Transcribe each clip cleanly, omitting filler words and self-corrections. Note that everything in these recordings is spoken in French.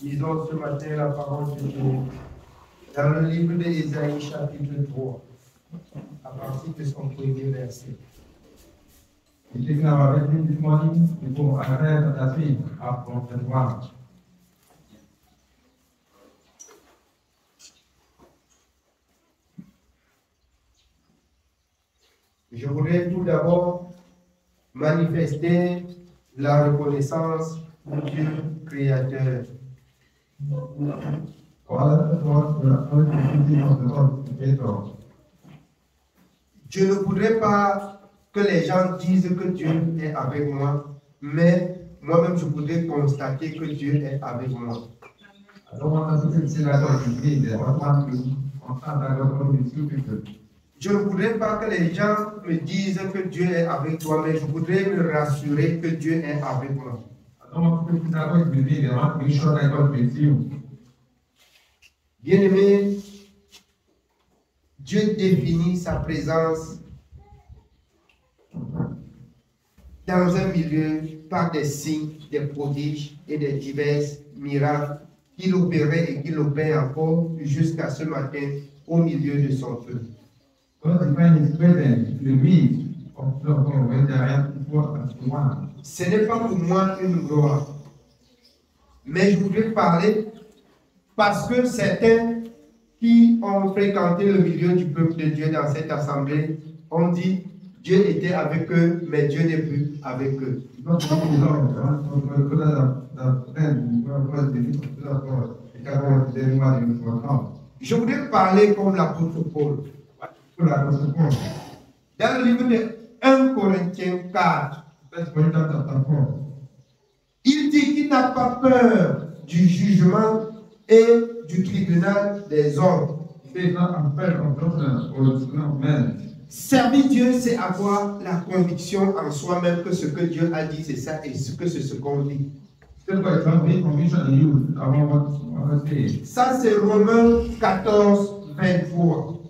Lisons ce matin la parole de Dieu dans le livre d'Ésaïe, chapitre 3, à partir de son premier verset. Je voudrais tout d'abord manifester la reconnaissance du Dieu créateur. Je ne voudrais pas que les gens disent que Dieu est avec moi, mais moi-même je voudrais constater que Dieu est avec moi. Je ne voudrais pas que les gens me disent que Dieu est avec toi, mais je voudrais me rassurer que Dieu est avec moi. Bien-aimé, Dieu définit sa présence dans un milieu par des signes, des prodiges et des divers miracles qu'il opérait et qu'il opère encore jusqu'à ce matin au milieu de son peuple. Ce n'est pas pour moi une gloire, mais je voudrais parler parce que certains qui ont fréquenté le milieu du peuple de Dieu dans cette assemblée ont dit Dieu était avec eux, mais Dieu n'est plus avec eux. Je voudrais parler comme l'apôtre Paul. Dans le livre de 1 Corinthiens 4, il dit qu'il n'a pas peur du jugement et du tribunal des hommes. Servir Dieu, c'est avoir la conviction en soi-même que ce que Dieu a dit, c'est ça et que c'est ce qu'on dit. Ça, c'est Romains 14, 23.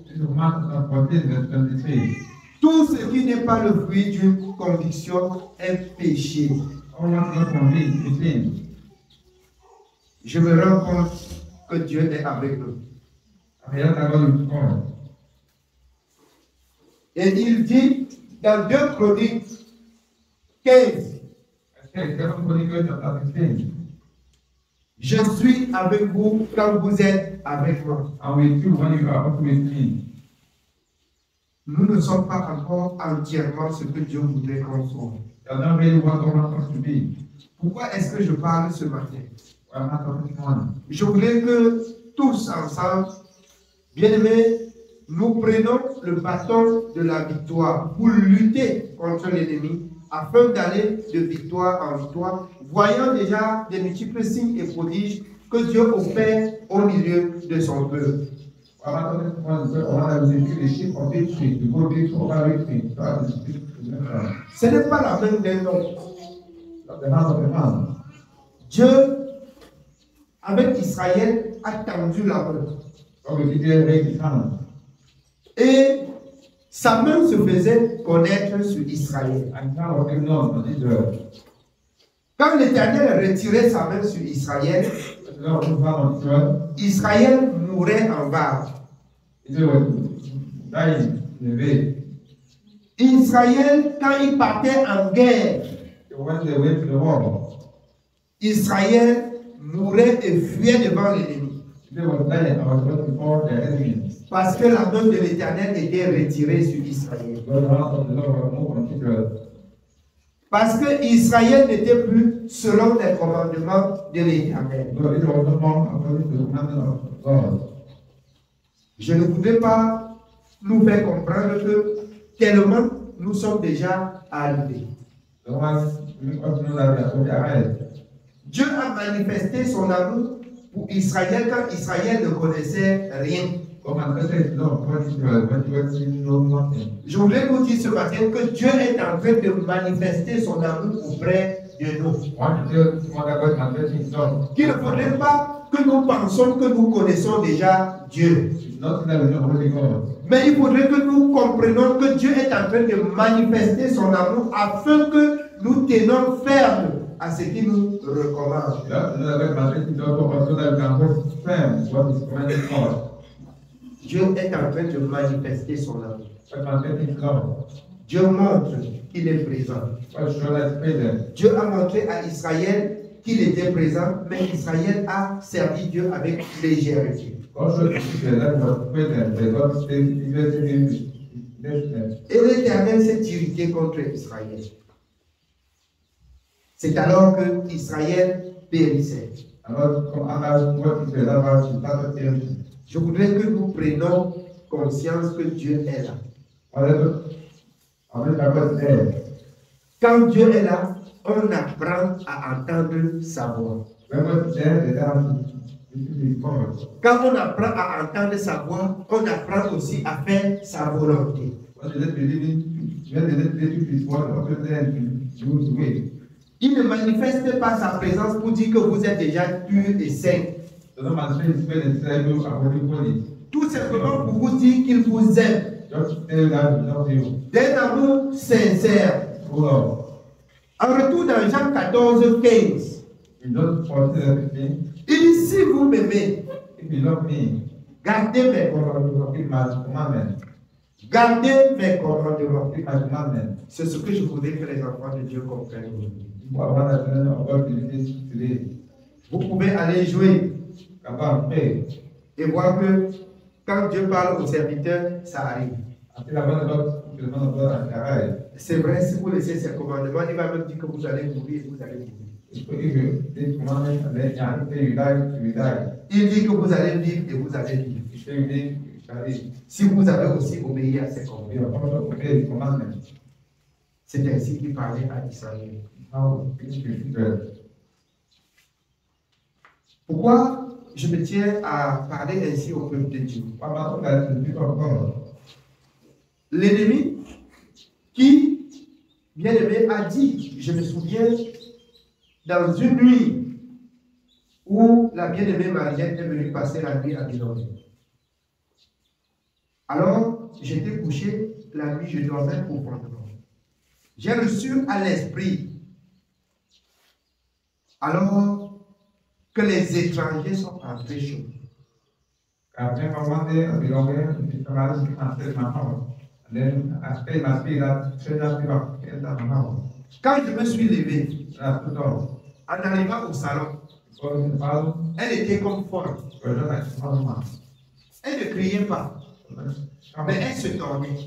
Tout ce qui n'est pas le fruit d'une conviction est péché. Je me rends compte que Dieu est avec nous. Et il dit dans 2 Chroniques 15, je suis avec vous quand vous êtes avec moi. Nous ne sommes pas encore entièrement ce que Dieu voudrait qu'on soit. Pourquoi est-ce que je parle ce matin? Je voulais que tous ensemble, bien-aimés, nous prenons le bâton de la victoire pour lutter contre l'ennemi afin d'aller de victoire en victoire, voyant déjà des multiples signes et prodiges que Dieu opère au milieu de son peuple. Ce n'est pas la main d'un homme. Dieu, avec Israël, a tendu la main. Et sa main se faisait connaître sur Israël. Quand l'Éternel retirait sa main sur Israël, Israël mourait en bas. Israël, quand il partait en guerre, Israël mourait et fuyait devant l'ennemi. Parce que la main de l'Éternel était retirée sur Israël. Parce que Israël n'était plus selon les commandements de l'Éternel. Je ne voudrais pas nous faire comprendre que tellement nous sommes déjà arrivés. Dieu a manifesté son amour pour Israël quand Israël ne connaissait rien. Je voulais vous dire ce matin que Dieu est en train de manifester son amour auprès de nous. Qu'il ne faudrait pas que nous pensions que nous connaissons déjà Dieu. Mais il faudrait que nous comprenions que Dieu est en train de manifester son amour afin que nous tenions ferme à ce qu'il nous recommande. Dieu est en train de manifester son amour. Dieu montre qu'il est présent. Dieu a montré à Israël qu'il était présent, mais Israël a servi Dieu avec légèreté. Et l'Éternel s'est irrité contre Israël. C'est alors que Israël périssait. Je voudrais que nous prenions conscience que Dieu est là. Quand Dieu est là, on apprend à entendre sa voix. Quand on apprend à entendre sa voix, on apprend aussi à faire sa volonté. Il ne manifeste pas sa présence pour dire que vous êtes déjà pur et saint. Tout simplement pour vous dire qu'il vous aime. D'un amour sincère. En retour dans Jean 14, 15. Il dit, si vous m'aimez, gardez mes commandements. Gardez mes commandements. C'est ce que je voudrais que les enfants de Dieu comprennent aujourd'hui. Vous pouvez aller jouer et voir que quand Dieu parle aux serviteurs, ça arrive. C'est vrai, si vous laissez ses commandements, il va même dire que vous allez mourir et vous allez mourir. Il dit que vous allez vivre et vous allez vivre. Si vous avez aussi obéi à ses commandements. C'est ainsi qu'il parlait à Israël. Pourquoi je me tiens à parler ainsi au peuple de Dieu? L'ennemi qui, bien aimé, a dit, je me souviens, dans une nuit où la bien-aimée Mariette est venue passer la nuit à Bilongue. Alors, j'étais couché, la nuit, je dormais profondément. J'ai reçu à l'esprit, alors que les étrangers sont entrés chez nous. Quand je me suis levé, en arrivant au salon, elle était comme folle. Elle ne criait pas, mais elle se tordait.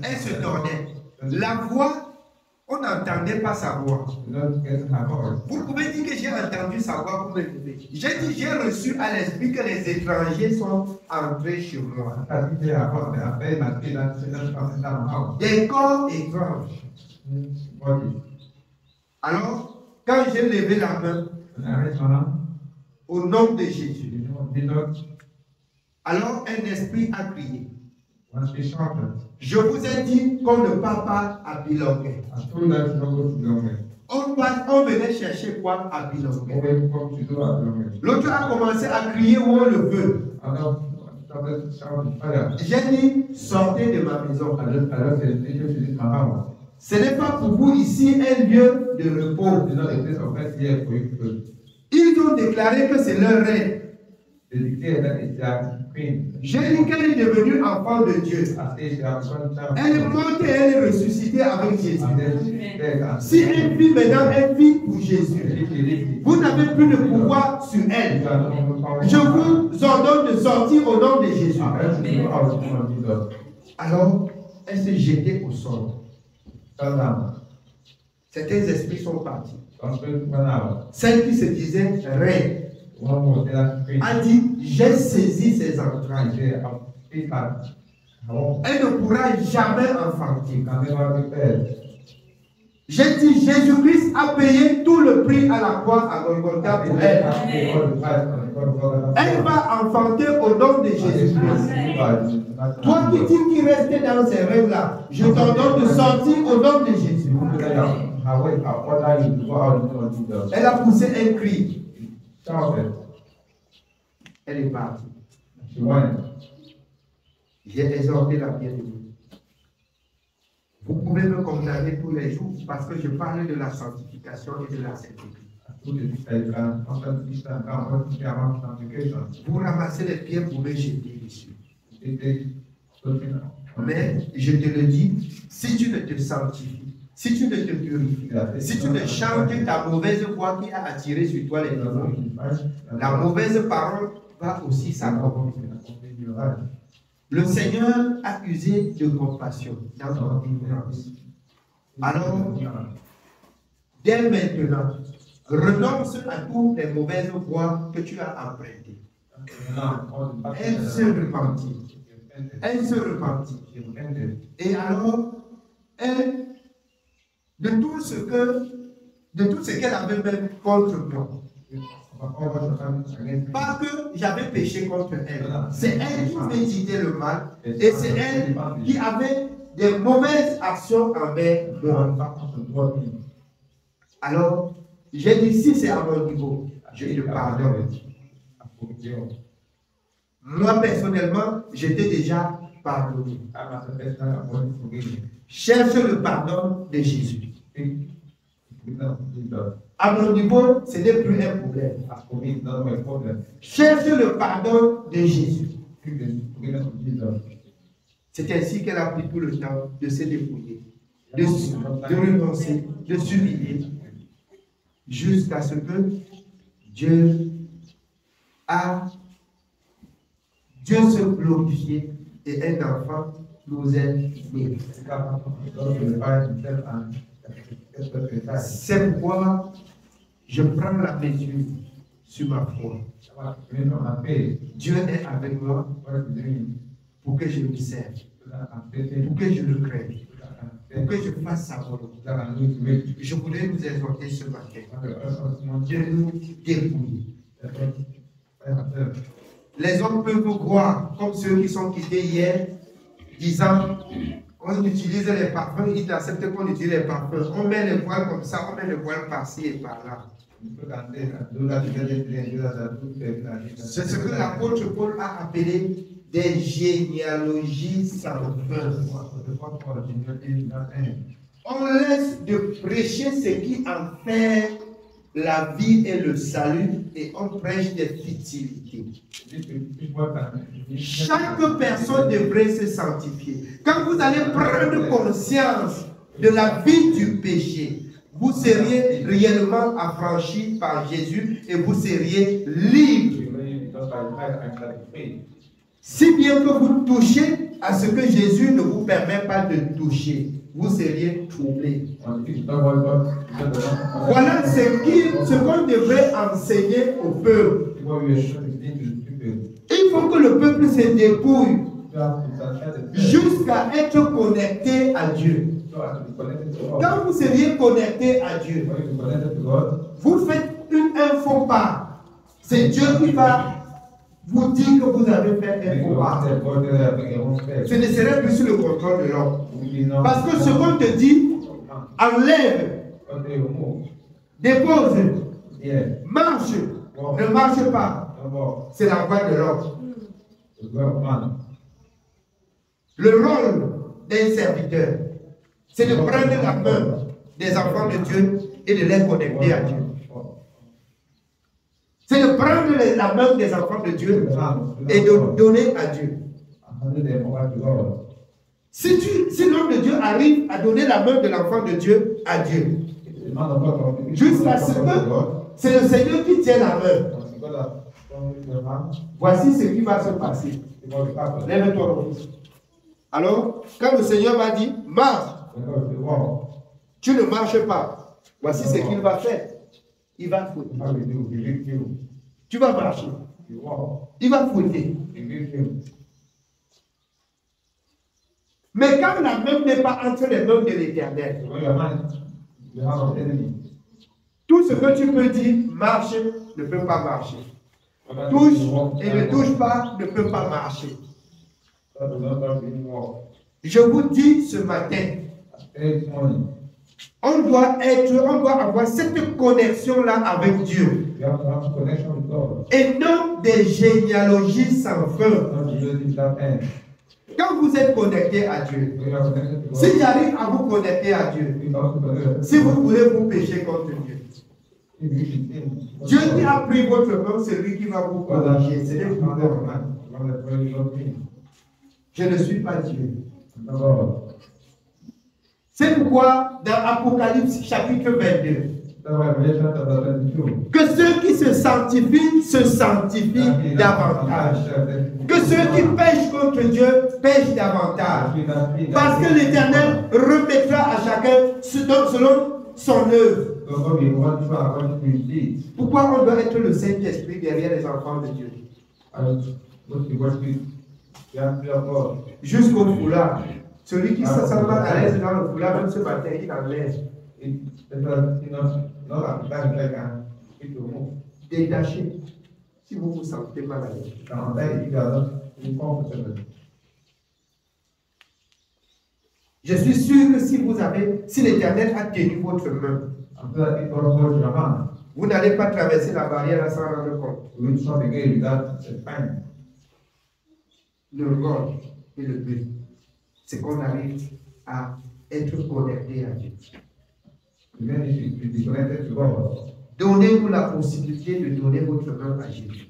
Elle se tordait. La voix, on n'entendait pas sa voix. Vous pouvez dire que j'ai entendu sa voix pour me lever. J'ai dit, j'ai reçu à l'esprit que les étrangers sont entrés chez moi. Des corps étranges. Alors, quand j'ai levé la main, au nom de Jésus, alors un esprit a crié. Je vous ai dit qu'on ne part pas à Bilongue. On venait chercher quoi à Bilongue? L'autre a commencé à crier où on le veut. J'ai dit, sortez de ma maison. Ce n'est pas pour vous ici un lieu de repos. Ils ont déclaré que c'est leur reine. J'ai dit qu'elle est devenue enfant de Dieu. Elle est morte et elle est ressuscitée avec Jésus. Si elle vit maintenant, elle vit pour Jésus. Vous n'avez plus de pouvoir sur elle. Je vous ordonne de sortir au nom de Jésus. Alors, elle s'est jetée au sol. Certains esprits sont partis. Celle qui se disait reine a dit, j'ai saisi ses entrailles. Elle ne pourra jamais enfanter. J'ai dit, Jésus-Christ a payé tout le prix à la croix à Golgotha pour elle. Elle va enfanter au nom de Jésus-Christ. Toi qui dis qu'il restait dans ces rêves-là, je t'ordonne de sortir au nom de Jésus. Elle a poussé un cri. Elle est partie. J'ai exhorté la bien-aimée. Vous pouvez me condamner tous les jours parce que je parle de la sanctification et de la sainteté. Vous ramassez les pierres pour me jeter dessus. Mais je te le dis, si tu ne te sanctifies, si tu ne te purifies, si tu ne changes ta mauvaise voix qui a attiré sur toi les démons, la mauvaise parole va aussi s'accomplir. Le Seigneur a usé de compassion dans ton ignorance. Alors, dès maintenant, renonce à toutes les mauvaises voies que tu as empruntées. Elle se repentit. Elle se repentit. Et alors, elle, de tout ce qu'elle avait même contre moi. Pas que j'avais péché contre elle. C'est elle qui méditait le mal. Et c'est elle qui avait des mauvaises actions envers moi. Alors, j'ai dit, si c'est à mon niveau, je le pardonne. Moi, personnellement, j'étais déjà pardonné. Cherche le pardon de Jésus. À mon niveau, ce n'est plus un problème. Cherche le pardon de Jésus. C'est ainsi qu'elle a pris tout le temps de se dépouiller, de renoncer, de s'humilier, jusqu'à ce que Dieu se glorifie et un enfant nous est né. C'est pourquoi je prends la mesure sur ma foi. Dieu est avec moi pour que je lui serve, pour que je le craigne, pour que je fasse sa volonté. Je voulais vous exhorter ce matin de nous dépouiller. Les hommes peuvent croire, comme ceux qui sont quittés hier, disant on utilise les parfums, ils acceptent qu'on utilise les parfums. On met les voiles comme ça, on met les voiles par-ci et par-là. C'est ce que l'apôtre Paul a appelé des généalogies sans fin. On laisse de prêcher ce qui en fait la vie et le salut et on prêche des futilités. Chaque personne devrait se sanctifier. Quand vous allez prendre conscience de la vie du péché, vous seriez réellement affranchi par Jésus et vous seriez libre. Si bien que vous touchez à ce que Jésus ne vous permet pas de toucher, vous seriez troublé. Voilà ce qu'on devrait enseigner au peuple. Il faut que le peuple se dépouille jusqu'à être connecté à Dieu. Quand vous seriez connecté à Dieu, vous faites un faux pas. C'est Dieu qui va vous dire que vous avez fait un faux pas. Ce ne serait plus sur le contrôle de l'homme. Parce que ce qu'on te dit, enlève, dépose, marche, ne marche pas. C'est la voie de l'homme. Le rôle d'un serviteur, c'est de prendre la main des enfants de Dieu et de les connecter à Dieu. C'est de prendre la main des enfants de Dieu et de donner à Dieu. Si l'homme de Dieu arrive à donner la main de l'enfant de Dieu à Dieu, jusqu'à ce que c'est le Seigneur qui tient la main, voici ce qui va se passer. Lève-toi, mon fils. Alors, quand le Seigneur va dire, marche, tu ne marches pas. Voici ce qu'il va faire. Il va fouetter. Tu vas marcher. Il va fouetter. Mais quand la main n'est pas entre les mains de l'Éternel, tout ce que tu peux dire, marche, ne peut pas marcher. Touche et ne touche pas, ne peut pas marcher. Je vous dis ce matin, on doit avoir cette connexion-là avec Dieu. Et non des généalogies sans fin. Quand vous êtes connecté à Dieu, si j'arrive à vous connecter à Dieu, si vous voulez vous pécher contre Dieu, Dieu qui a pris votre main, c'est lui qui va vous corriger. Ce n'est pas normal. Je ne suis pas Dieu. C'est pourquoi dans Apocalypse chapitre 22, que ceux qui se sanctifient davantage. Que ceux qui pêchent contre Dieu pêchent davantage. Parce que l'Éternel remettra à chacun selon son œuvre. Pourquoi on doit être le Saint-Esprit derrière les enfants de Dieu? Jusqu'au foulard. Celui qui se sent pas à l'aise dans le foulard, même ce matin, il enlève. Détaché. Si vous vous sentez mal à l'aise. Je suis sûr que si l'Éternel a tenu votre main, vous n'allez pas traverser la barrière sans rendre compte. Le rôle et le but, c'est qu'on arrive à être connecté à Dieu. Donnez-vous la possibilité de donner votre main à Jésus.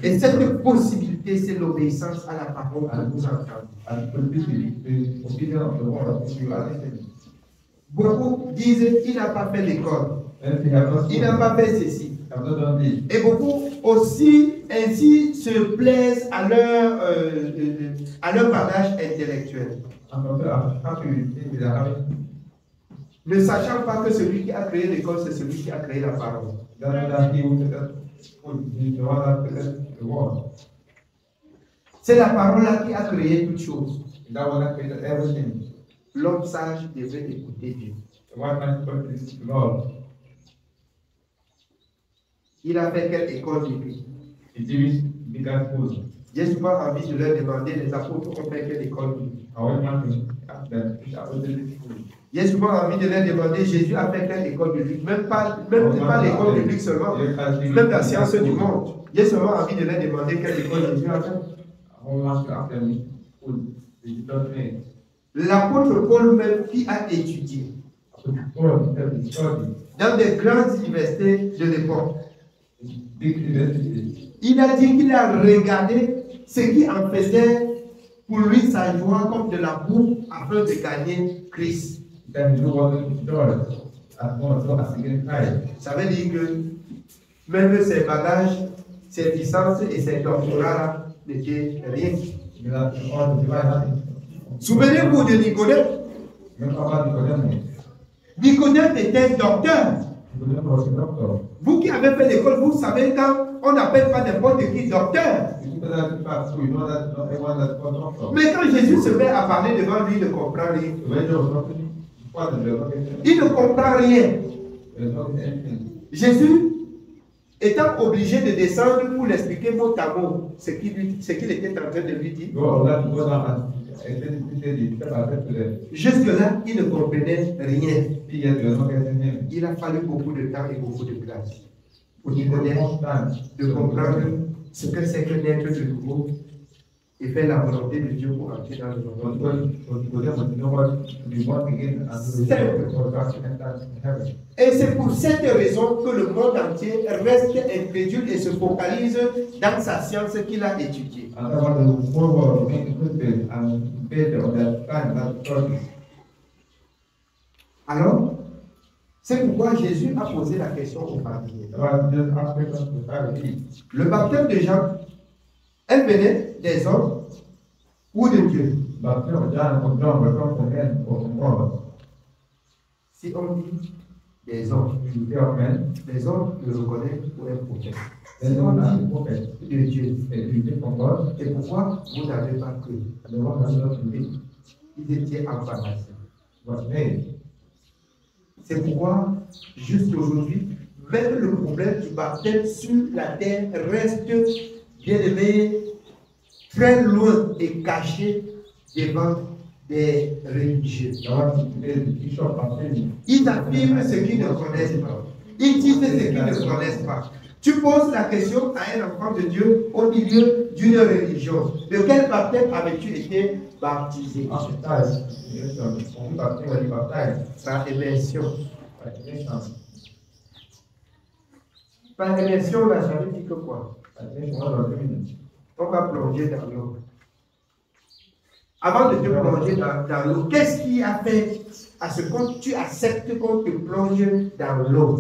Et cette possibilité, c'est l'obéissance à la parole que vous entendez. Beaucoup disent il n'a pas fait l'école, il n'a pas fait ceci. Et beaucoup aussi ainsi se plaisent à leur bagage intellectuel. Ne sachant pas que celui qui a créé l'école, c'est celui qui a créé la parole. C'est la parole là qui a créé toutes choses. L'homme sage devait écouter Dieu. Il a fait quelle école biblique? J'ai souvent envie de leur demander, les apôtres ont fait quelle école biblique? J'ai souvent envie de leur demander, Jésus a fait quelle école biblique? Même pas l'école biblique seulement, même la science du monde. J'ai souvent envie de leur demander quelle école Jésus a fait. L'apôtre Paul même qui a étudié dans des grandes universités de l'époque, il a dit qu'il a regardé ce qui en faisait pour lui sa joie comme de la boue afin de gagner Christ. Ça veut dire que même ses bagages, ses licences et ses doctorats n'étaient rien. Souvenez-vous de Nicodème. Nicodème était docteur. Vous qui avez fait l'école, vous savez quand on n'appelle pas n'importe qui docteur. Mais quand Jésus se met à parler devant lui, il ne comprend rien. Il ne comprend rien. Jésus étant obligé de descendre pour l'expliquer mot à mot ce qu'il était en train de lui dire. Jusque-là, il ne comprenait rien. Il a fallu beaucoup de temps et beaucoup de grâce pour de comprendre ce que c'est que d'être de nouveau et faire la volonté de Dieu pour entrer dans le monde. Et c'est pour cette raison que le monde entier reste incrédule et se focalise dans sa science qu'il a étudiée. Alors, c'est pourquoi Jésus a posé la question aux pharisiens. Le baptême de Jean, elle venait des hommes ou de Dieu? Si on dit des hommes, les hommes le reconnaissent pour un prophète. Si on dit de Dieu, et pourquoi vous n'avez pas cru? Ils étaient embarrassés. C'est pourquoi, jusqu'aujourd'hui, même le problème du baptême sur la terre reste, bien aimé, très loin et caché devant des religieux. Ils affirment ce qu'ils ne connaissent pas. Ils disent ce qu'ils ne connaissent pas. Tu poses la question à un enfant de Dieu au milieu d'une religion. De quel baptême avais-tu été baptisé? Par immersion. Par immersion, on n'a jamais dit que quoi? On va plonger dans l'eau. Avant de te plonger dans l'eau, qu'est-ce qui a fait à ce que tu acceptes qu'on te plonge dans l'eau?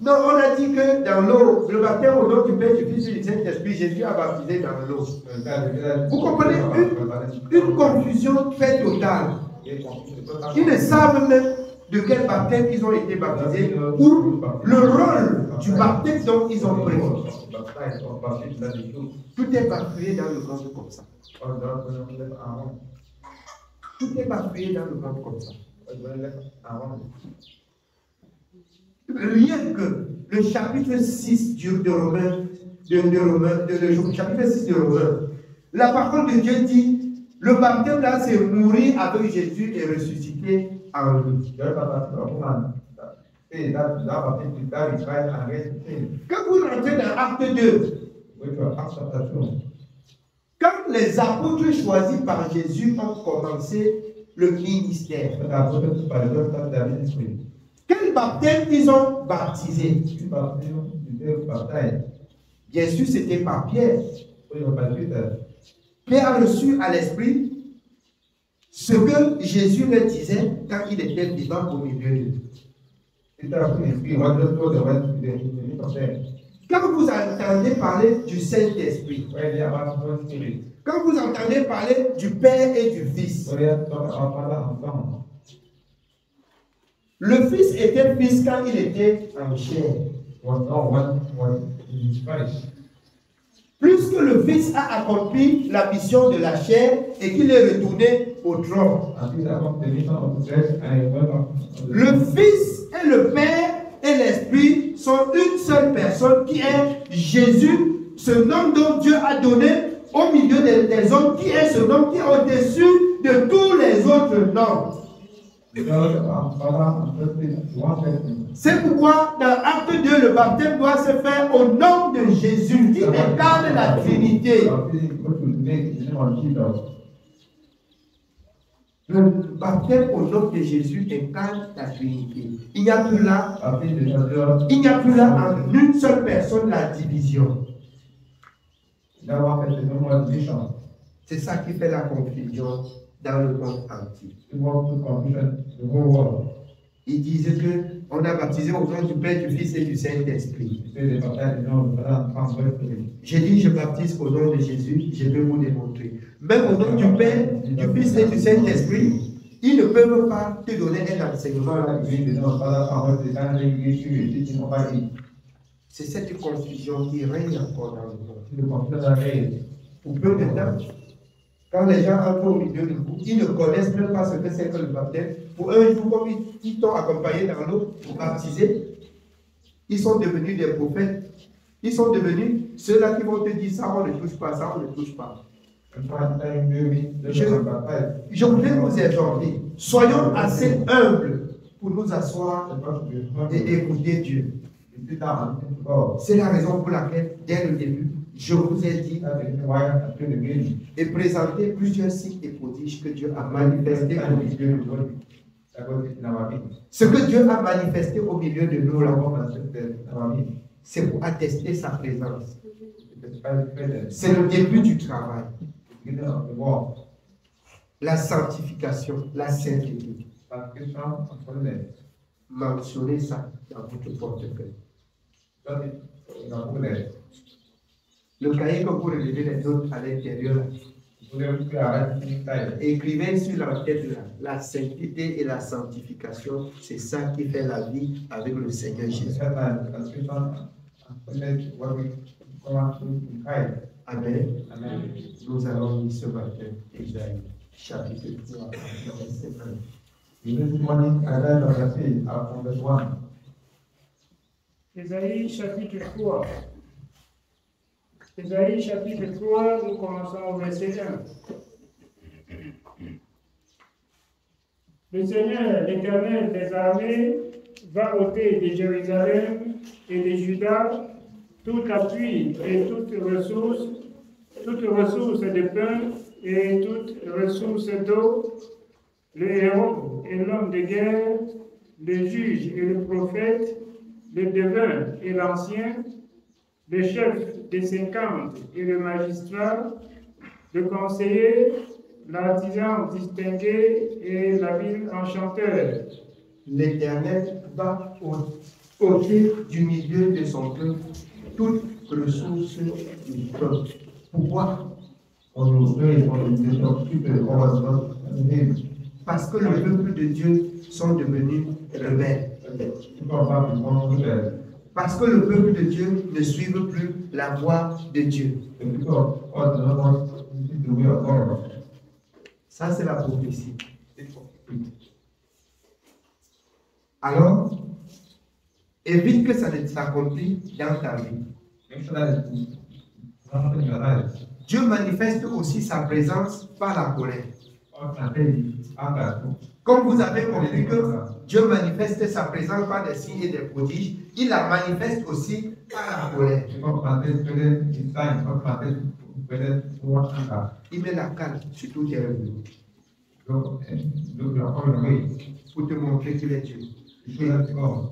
Non, on a dit que dans l'eau, le baptême au nom du Père, du Fils et du Saint-Esprit, Jésus a baptisé dans l'eau. Vous comprenez une confusion très totale. Ils ne savent même de quel baptême ils ont été baptisés ou le rôle du baptême dont ils ont pris. Tout est bafouillé dans le monde comme ça. Tout est bafouillé dans le monde comme ça. Rien que le chapitre 6 de Romains, le chapitre 6 de Romains, la parole de Dieu dit, le baptême là, c'est mourir avec Jésus et ressusciter en lui. Quand vous rentrez dans Acte 2, quand les apôtres choisis par Jésus ont commencé le ministère, quel baptême ils ont baptisé? Bien sûr, c'était par Pierre. Pierre a reçu à l'esprit ce que Jésus leur disait quand il était vivant au milieu d'eux. Quand vous entendez parler du Saint-Esprit, quand vous entendez parler du Père et du Fils, le Fils était Fils quand il était en chair. Plus que le Fils a accompli la mission de la chair et qu'il est retourné au trône. Le Fils et le Père et l'Esprit sont une seule personne qui est Jésus, ce nom dont Dieu a donné au milieu des hommes, qui est ce nom qui est au-dessus de tous les autres noms. C'est pourquoi dans Acte 2, le baptême doit se faire au nom de Jésus qui incarne la Trinité. Le baptême au nom de Jésus incarne la Trinité. Il n'y a plus là en une seule personne la division. C'est ça qui fait la confusion dans le monde entier. Ils disent qu'on a baptisé au nom du Père, du Fils et du Saint-Esprit. J'ai dit, je baptise au nom de Jésus, je vais vous démontrer. Même au nom du Père, du Fils et du Saint-Esprit, ils ne peuvent pas te donner un enseignement. C'est cette confusion qui règne encore dans le monde. Pour peu de temps, quand les gens entrent au milieu du groupe, ils ne connaissent même pas ce que c'est que le baptême. Pour eux, comme ils t'ont accompagné dans l'eau pour baptiser, ils sont devenus des prophètes. Ils sont devenus ceux-là qui vont te dire ça, on ne touche pas, ça, on ne touche pas. Je voulais vous exhorter. Soyons assez humbles pour nous asseoir et écouter Dieu. C'est la raison pour laquelle, dès le début, je vous ai dit et présenté plusieurs signes et prodiges que Dieu a manifestés au milieu de nous. Ce que Dieu a manifesté au milieu de nous, c'est pour attester sa présence. C'est le début du travail. La sanctification, la sainteté. Mentionnez ça dans votre portefeuille. Le cahier que vous relevez les notes à l'intérieur, écrivez sur la tête la sainteté et la sanctification, c'est ça qui fait la vie avec le Seigneur Jésus. Amen. Amen. Nous allons lire ce matin Ésaïe, chapitre 3, verset 1. Ésaïe chapitre 3. Ésaïe chapitre 3, nous commençons au verset 1. Le Seigneur, l'Éternel des armées, va ôter de Jérusalem et de Juda tout appui et toute ressource de pain et toute ressource d'eau, le héros et l'homme de guerre, le juge et le prophète, le devin et l'ancien, le chef des 50 et le magistrat, le conseiller, l'artisan distingué et l'habile enchanteur. L'Éternel va ôter du milieu de son peuple toute ressource du peuple. Pourquoi? Parce que le peuple de Dieu sont devenus rebelles. Parce que le peuple de Dieu ne suit plus la voie de Dieu. Ça, c'est la prophétie. Alors, évite que ça ne s'accomplisse dans ta vie. Dieu manifeste aussi sa présence par la colère. Comme vous avez compris que Dieu manifeste sa présence par des signes et des prodiges, il la manifeste aussi par la colère. Il met la cale sur tout tes rêves pour te montrer qu'il est Dieu.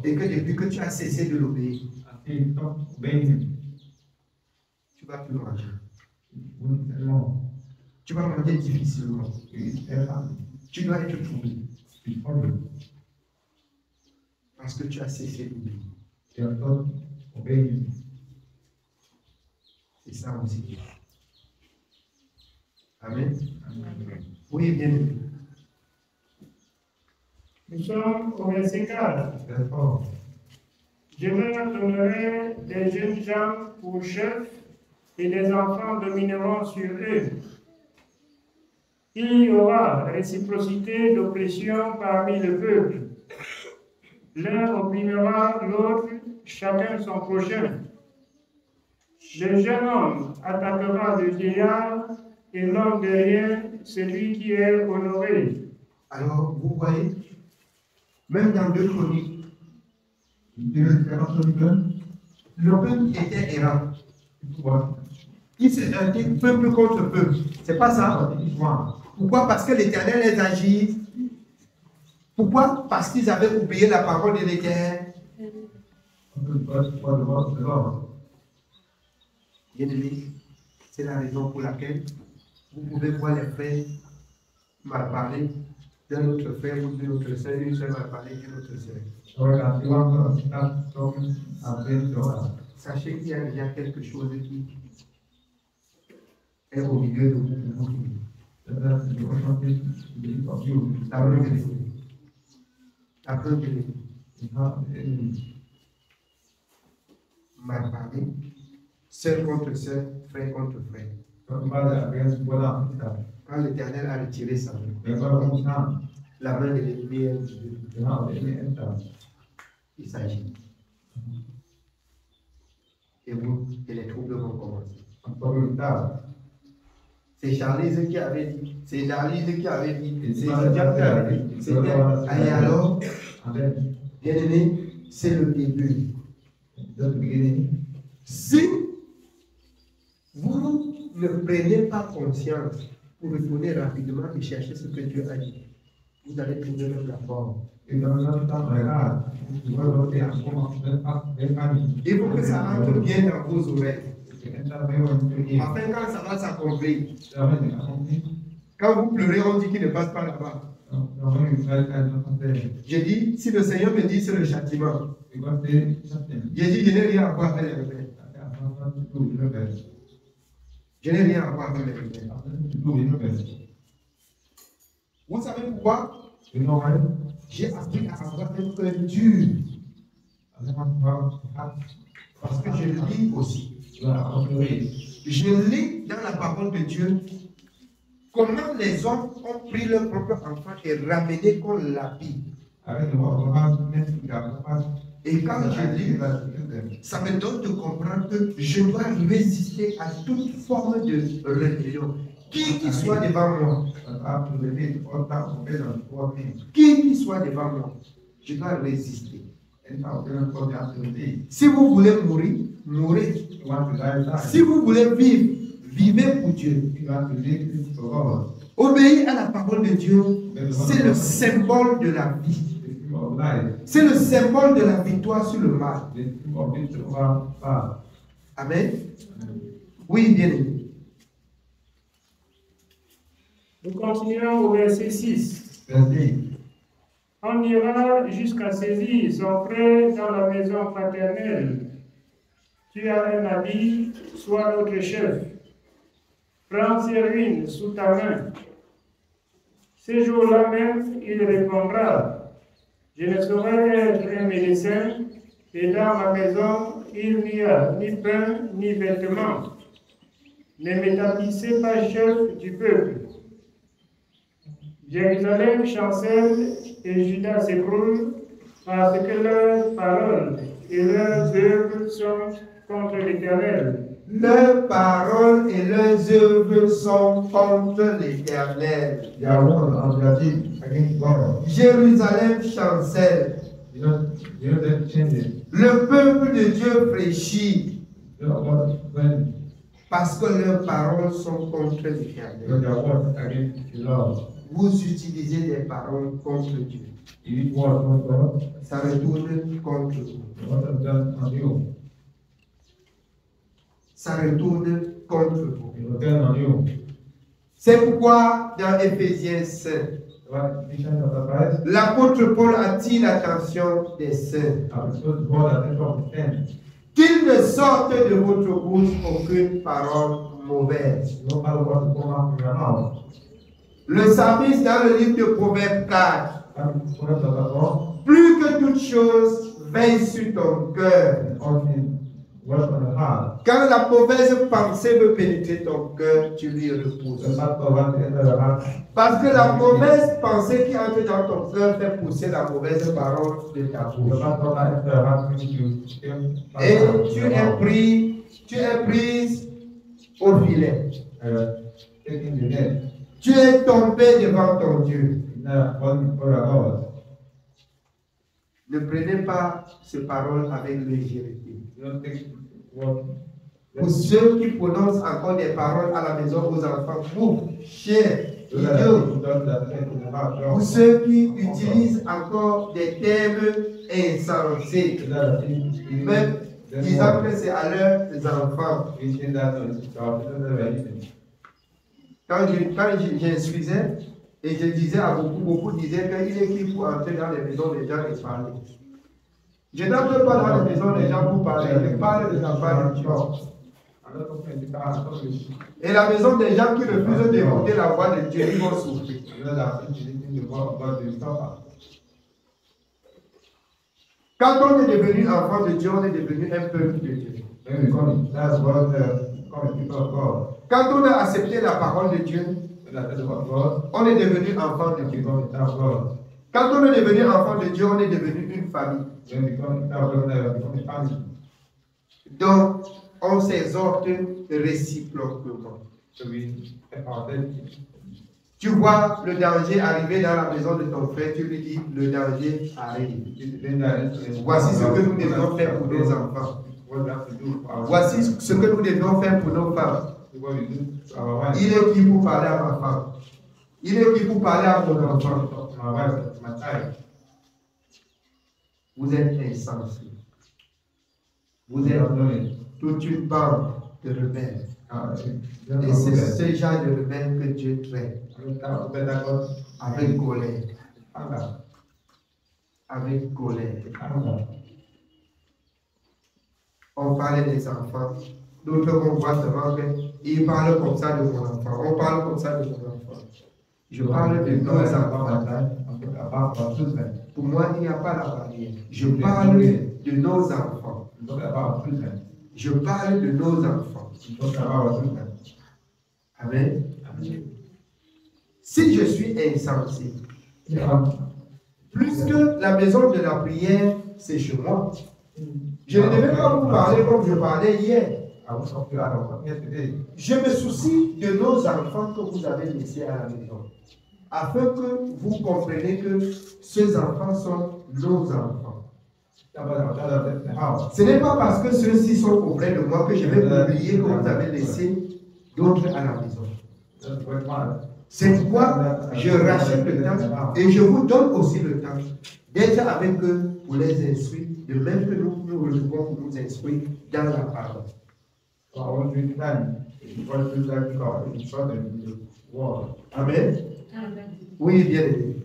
Et que depuis que tu as cessé de l'obéir, tu vas plus manger. Tu vas manger difficilement. Tu dois être troublé. Parce que tu as cessé d'obéir. C'est ça aussi. Amen. Oui, bien aimé. Nous sommes au verset 4. Je leur donnerai des jeunes gens pour chefs et des enfants domineront sur eux. Il y aura réciprocité d'oppression parmi le peuple. L'un opprimera l'autre, chacun son prochain. Le jeune homme attaquera le vieillard et l'homme de rien, celui qui est honoré. Alors, vous voyez, même dans 2 Chroniques, le peuple était errant. Il s'est heurté peuple contre peuple. C'est pas ça? Pourquoi? Parce que l'Éternel les agit. Pourquoi? Parce qu'ils avaient oublié la parole de l'Éternel. Bien-aimés, c'est la raison pour laquelle vous pouvez voir les frères mal parler d'un autre frère ou d'une autre sœur, une sœur mal parler d'une autre sœur. Sachez qu'il y a déjà quelque chose qui est au milieu de vous. La preuve de mal parler, sœur contre sœur, frère contre frère. Quand l'Éternel a retiré sa main, la main de l'ennemi est retirée. Il s'agit. Et les troubles vont commencer. C'est Charles qui avait dit. C'est Charles qui avait dit. C'est Jacques qui avait dit. C'était. Et alors, bien aimé, c'est le début. Si vous ne prenez pas conscience pour retourner rapidement et chercher ce que Dieu a dit, vous allez trouver même la forme. Il faut que ça rentre bien dans vos oreilles. Afin quand ça va s'accomplir. Quand vous pleurez, on dit qu'il ne passe pas là-bas. J'ai dit, si le Seigneur me dit c'est le châtiment, j'ai dit, je n'ai rien à voir avec les rebelles. Je n'ai rien à voir avec les rebelles. Vous savez pourquoi? J'ai appris à avoir un cœur dur. Parce que je lis aussi. Je lis dans la parole de Dieu comment les hommes ont pris leur propre enfant et ramené qu'on l'habille. Et quand je lis, ça me donne de comprendre que je dois résister à toute forme de rébellion. Qui soit devant moi, qui soit devant moi, je dois résister. Si vous voulez mourir, mourrez. Si vous voulez vivre, vivez pour Dieu. Obéir à la parole de Dieu, c'est le symbole de la vie. C'est le symbole de la victoire sur le mal. Amen. Oui, bien aimé. Nous continuons au verset 6. On ira jusqu'à saisir son frère dans la maison paternelle. Tu as un habit, sois notre chef. Prends ses ruines sous ta main. Ce jour-là même, il répondra, je ne saurais être un médecin, et dans ma maison, il n'y a ni pain, ni vêtements. Ne m'établissez pas chef du peuple. Jérusalem chancelle et Juda s'écroule parce que leurs paroles et leurs œuvres sont contre l'Éternel. Leurs paroles et leurs œuvres sont contre l'Éternel. Jérusalem chancelle. Le peuple de Dieu fléchit parce que leurs paroles sont contre l'Éternel. Vous utilisez des paroles contre Dieu. Ça retourne contre vous. Ça retourne contre vous. C'est pourquoi dans Éphésiens 5, l'apôtre Paul attire l'attention des saints. Qu'il ne sorte de votre bouche aucune parole mauvaise. Le psalmiste dans le livre de Proverbes 4, plus que toute chose, veille sur ton cœur. Quand la mauvaise pensée veut pénétrer ton cœur, tu lui repousses. Parce que la mauvaise pensée qui entre dans ton cœur fait pousser la mauvaise parole de ta bouche. Et tu es prise au filet. Tu es tombé devant ton Dieu. Ne prenez pas ces paroles avec légèreté. Pour ceux qui prononcent encore des paroles à la maison aux enfants, vous, chers idiots, pour ceux qui utilisent encore des termes insensés, même disant que c'est à leurs enfants. Quand j'instruisais et je disais à beaucoup disaient qu'il est qui pour entrer dans les maisons des gens et parler. Je n'entre pas dans les maisons des gens pour parler, je parle des enfants de Dieu. Et la maison des gens qui refusent d'écouter la voix de Dieu, ils vont souffrir. Quand on est devenu enfant de Dieu, on est devenu un peuple de Dieu. Quand on a accepté la parole de Dieu, on est devenu enfant de Dieu. Quand on est devenu enfant de Dieu, on est devenu une famille. Donc, on s'exhorte réciproquement. Tu vois le danger arriver dans la maison de ton frère, tu lui dis, le danger arrive. Voici ce que nous devons faire pour nos enfants. Voici ce que nous devons faire pour nos femmes. Il est qui pour parler à ma femme? Il est qui pour parler à mon enfant? Vous êtes insensés. Vous êtes toute une bande de rebelles. Et c'est ce genre de rebelles que Dieu traite avec colère. Avec colère. On parlait des enfants. D'autres on voit seulement qu'ils parlent comme ça de mon enfant. On parle comme ça de mon enfant. Je parle de nos enfants. Pour moi, il n'y a pas la barrière. Je parle de nos enfants. Je parle de nos enfants. Amen. Si je suis insensé, plus que la maison de la prière, c'est chez moi. Je ne devais pas vous parler comme je parlais hier. Je me soucie de nos enfants que vous avez laissés à la maison, afin que vous compreniez que ces enfants sont nos enfants. Ce n'est pas parce que ceux-ci sont auprès de moi que je vais oublier que vous avez laissé d'autres à la maison. C'est pourquoi je rachète le temps et je vous donne aussi le temps d'être avec eux pour les instruire, de même que nous nous retrouvons pour nous instruire dans la parole. Amen. Oui, bien aimé.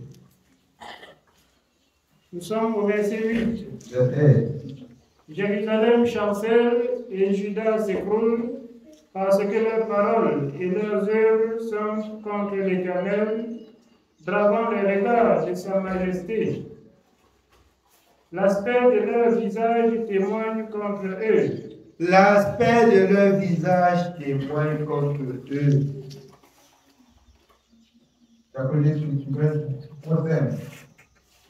Nous sommes au verset 8. Jérusalem chancelle et Juda s'écroule parce que leurs paroles et leurs œuvres sont contre l'Éternel, bravant les regards de sa majesté. L'aspect de leur visage témoigne contre eux. L'aspect de leur visage témoigne contre eux.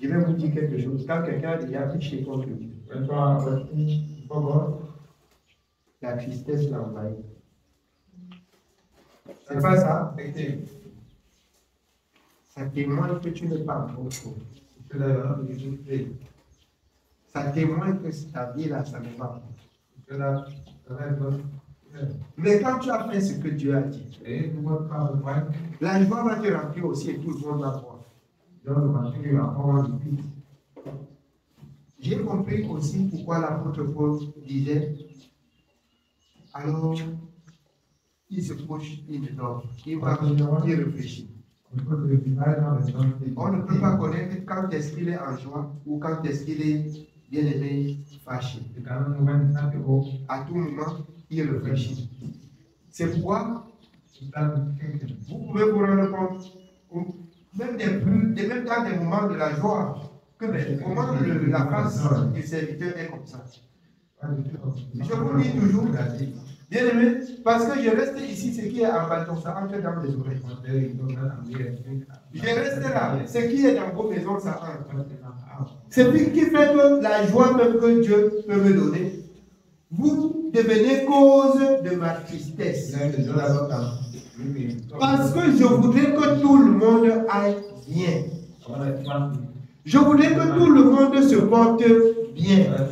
Je vais vous dire quelque chose. Quand quelqu'un est affiché contre Dieu, la tristesse l'envahit. C'est pas ça? Ça témoigne que tu n'es pas bon. Ça témoigne que ta vie là, ça ne va pas. Mais quand tu as fait ce que Dieu a dit, la joie va te remplir aussi et tout le monde va voir. J'ai compris aussi pourquoi l'apôtre Paul disait, alors il se couche, il dort, il va, il réfléchit. On ne peut pas connaître quand est-ce qu'il est en joie ou quand est-ce qu'il est bien aimé, fâché. À tout moment, il réfléchit. C'est pourquoi vous pouvez vous rendre compte, même dans des moments de la joie, que comment la face du serviteur est comme ça. Je vous dis toujours, bien aimé, parce que je reste ici, ce qui est en bâton, ça entre dans les oreilles. Je reste là, ce qui est dans vos maisons, ça entre. C'est ce qui fait que la joie même que Dieu peut me donner, vous devenez cause de ma tristesse. Parce que je voudrais que tout le monde aille bien. Je voudrais que tout le monde se porte bien.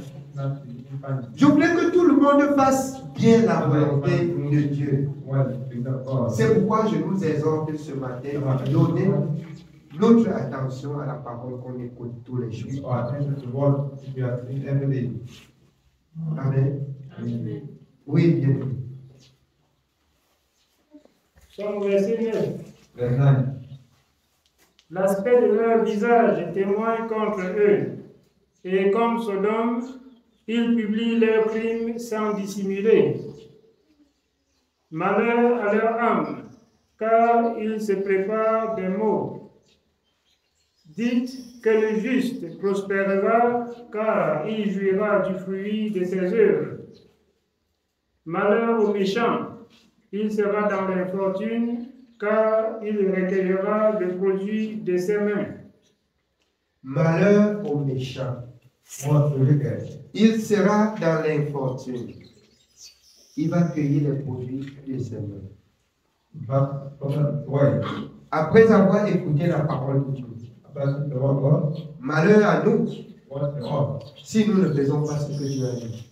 Je voudrais que tout le monde fasse bien la volonté de Dieu. C'est pourquoi je nous exhorte ce matin à donner notre attention à la parole qu'on écoute tous les jours. Amen. Oui, bien. Somme verset 9. L'aspect de leur visage témoigne contre eux, et comme Sodome, ils publient leurs crimes sans dissimuler. Malheur à leur âme, car ils se préparent des maux. Dites que le juste prospérera, car il jouira du fruit de ses œuvres. Malheur au méchant, il sera dans l'infortune, car il recueillera le produit de ses mains. Malheur au méchant, il sera dans l'infortune. Il va cueillir les produits de ses mains. Après avoir écouté la parole de Dieu, malheur à nous si nous ne faisons pas ce que Dieu a dit.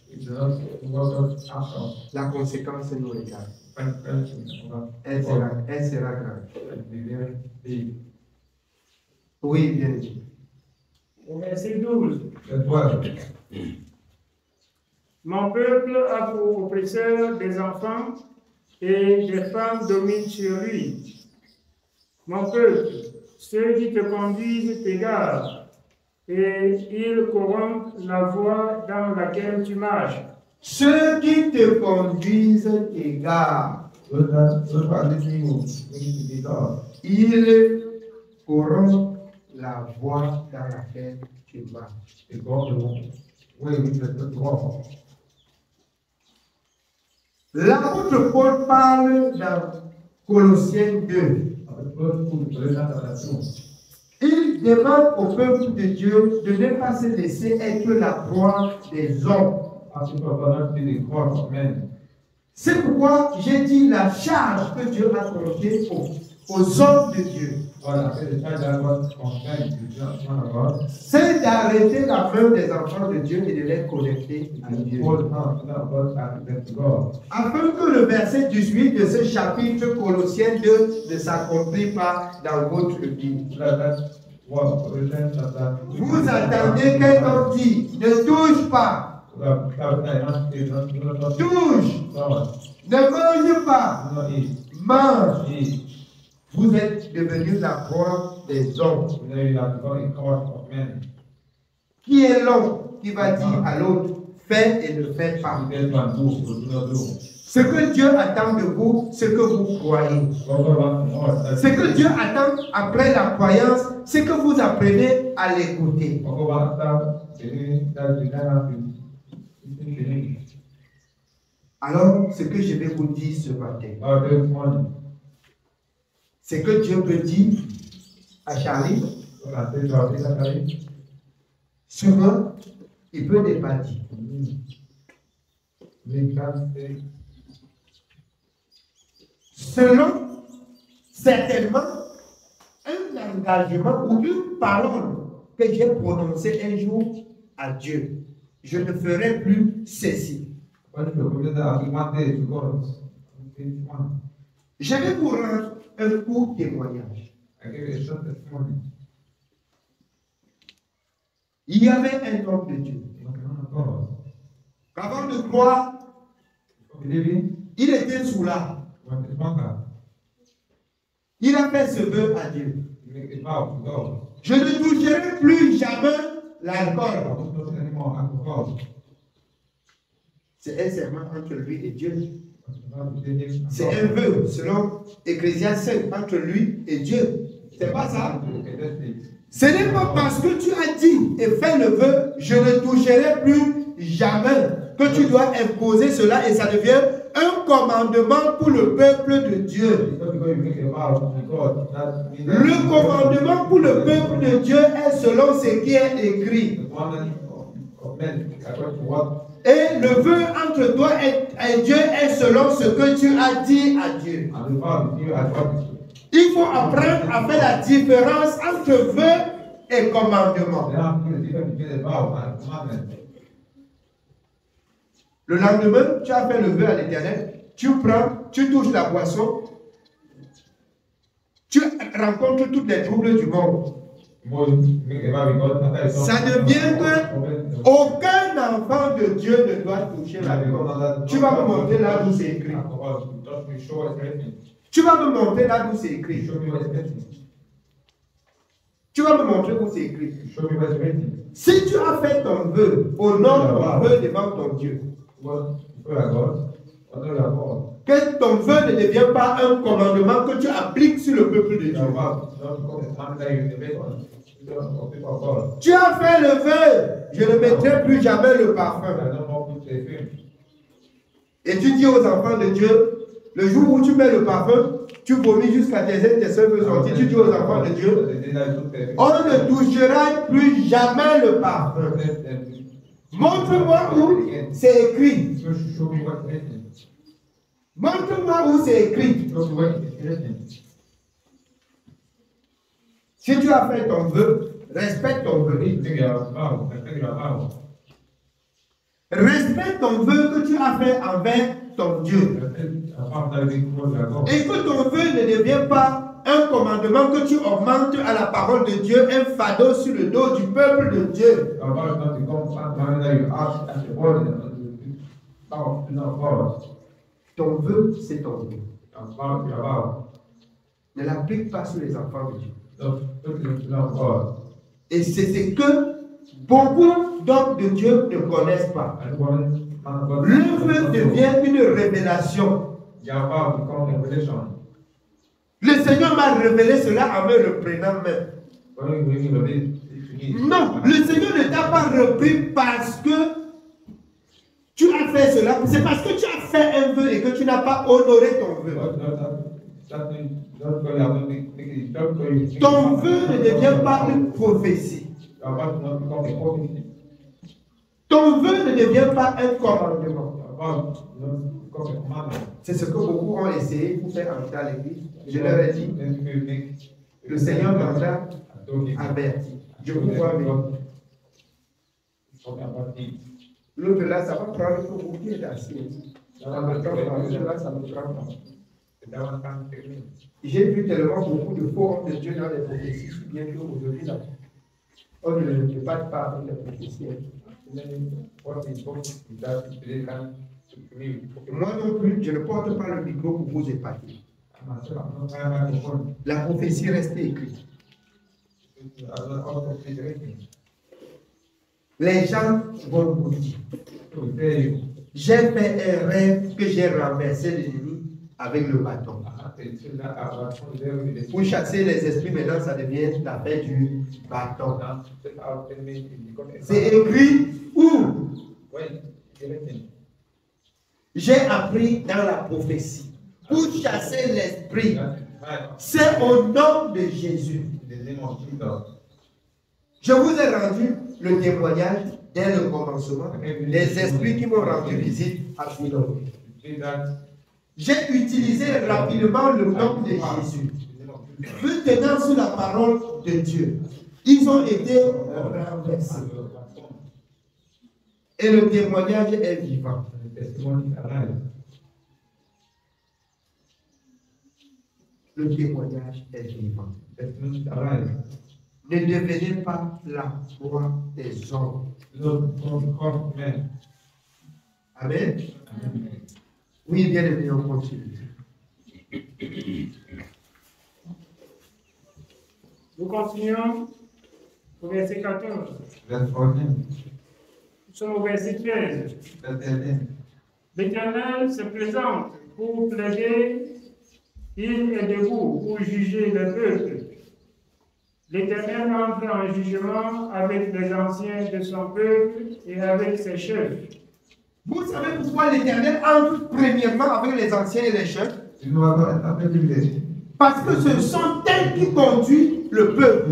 La conséquence nous regarde. Elle sera grave. Oui, bien dit. Au verset 12. Mon peuple a pour oppresseur des enfants et des femmes dominent sur lui. Mon peuple, ceux qui te conduisent t'égarent et ils corrompent la voie dans laquelle tu marches. Ceux qui te conduisent t'égarent. Ils corrompent la voie dans laquelle tu marches. L'apôtre Paul parle dans Colossiens 2. Il demande au peuple de Dieu de ne pas se laisser être la proie des hommes. C'est pourquoi j'ai dit la charge que Dieu a confiée aux hommes de Dieu. C'est d'arrêter la main des enfants de Dieu et de les connecter à Dieu. Afin que le verset 18 de ce chapitre Colossiens 2 ne s'accomplisse pas dans votre vie. Vous attendez qu'un homme dit, ne touche pas, touche, ne mange pas, mange. Vous êtes devenu la proie des hommes. Qui est l'homme qui va dire à l'autre, fais et ne fais pas. Ce que Dieu attend de vous, ce que vous croyez. Ce que Dieu attend après la croyance, c'est que vous apprenez à l'écouter. Alors, ce que je vais vous dire ce matin, c'est que Dieu peut dire à Charlie, souvent, il peut ne pas dire. Selon, certainement, un engagement ou une parole que j'ai prononcée un jour à Dieu. Je ne ferai plus ceci. Je vais vous rendre un court témoignage. Il y avait un homme de Dieu. Avant de croire, il était sous l'arbre. Il a fait ce vœu à Dieu. Je ne toucherai plus jamais l'alcool. C'est un serment entre lui et Dieu. C'est un vœu, selon Ecclésiaste 5, entre lui et Dieu. C'est pas ça? Ce n'est pas parce que tu as dit et fait le vœu, je ne toucherai plus jamais, que tu dois imposer cela et ça devient un commandement pour le peuple de Dieu. Le commandement pour le peuple de Dieu est selon ce qui est écrit. Et le vœu entre toi et Dieu est selon ce que tu as dit à Dieu. Il faut apprendre à faire la différence entre vœu et commandement. Le lendemain, tu as fait le vœu à l'Éternel, tu prends, tu touches la boisson, tu rencontres tous les troubles du monde. Ça devient que aucun enfant de Dieu ne doit toucher la viande. Tu vas me montrer là où c'est écrit. Tu vas me montrer là où c'est écrit. Tu vas me montrer où c'est écrit. Si tu as fait ton vœu, honore ton vœu devant ton Dieu. Que ton vœu ne devienne pas un commandement que tu appliques sur le peuple de Dieu. Tu as fait le vœu, je ne mettrai plus jamais le parfum. Et tu dis aux enfants de Dieu, le jour où tu mets le parfum, tu vomis jusqu'à tes ailes, tes soeurs veulent sortir. Tu dis aux enfants de Dieu, on ne touchera plus jamais le parfum. Montre-moi où c'est écrit. Montre-moi où c'est écrit. Si tu as fait ton vœu, respecte ton vœu. Respecte ton vœu que tu as fait envers ton Dieu. Et que ton vœu ne devienne pas un commandement que tu augmentes à la parole de Dieu, un fardeau sur le dos du peuple de Dieu. Ton vœu, c'est ton vœu. Ne l'applique pas sur les enfants de Dieu. Et c'est ce que beaucoup d'hommes de Dieu ne connaissent pas. Le vœu devient une révélation. Le Seigneur m'a révélé cela en me reprenant même. Non, le Seigneur ne t'a pas repris parce que tu as fait cela. C'est parce que tu as fait un vœu et que tu n'as pas honoré ton vœu. Ton vœu ne devient pas une prophétie. Ton vœu ne devient pas un commandement. C'est ce que beaucoup ont essayé pour faire entrer à l'église. Je leur ai dit, Le Seigneur m'entend averti. Je vous vois bien. L'autre là, ça va prendre pour vous qui êtes assis. Ça me prend pas. L'autre là, ça me prend pas. J'ai vu tellement beaucoup de faux hommes de Dieu dans les prophéties, bien qu'aujourd'hui, là, on ne débatte pas avec les prophéties. Moi non plus, je ne porte pas le micro pour vous épater. La prophétie reste écrite. Les gens vont vous dire, j'ai fait un rêve que j'ai renversé l'ennemi avec le bâton. Pour chasser les esprits, maintenant, ça devient l'affaire du bâton. C'est écrit où? J'ai appris dans la prophétie. Pour chasser l'esprit, c'est au nom de Jésus. Je vous ai rendu le témoignage dès le commencement des esprits qui m'ont rendu visite à Philon. J'ai utilisé rapidement le nom de Jésus. Me tenant sur la parole de Dieu, ils ont été renversés. Et le témoignage est vivant. Le témoignage est vivant. Ne devenez pas la voix des hommes. Amen. Oui, bien aimé, on continue. Nous continuons au verset 14. Nous sommes au verset 13. L'Éternel se présente pour plaider. Il est debout pour juger le peuple. L'Éternel entre en jugement avec les anciens de son peuple et avec ses chefs. Vous savez pourquoi l'Éternel entre premièrement avec les anciens et les chefs? Parce que ce sont eux qui conduisent le peuple.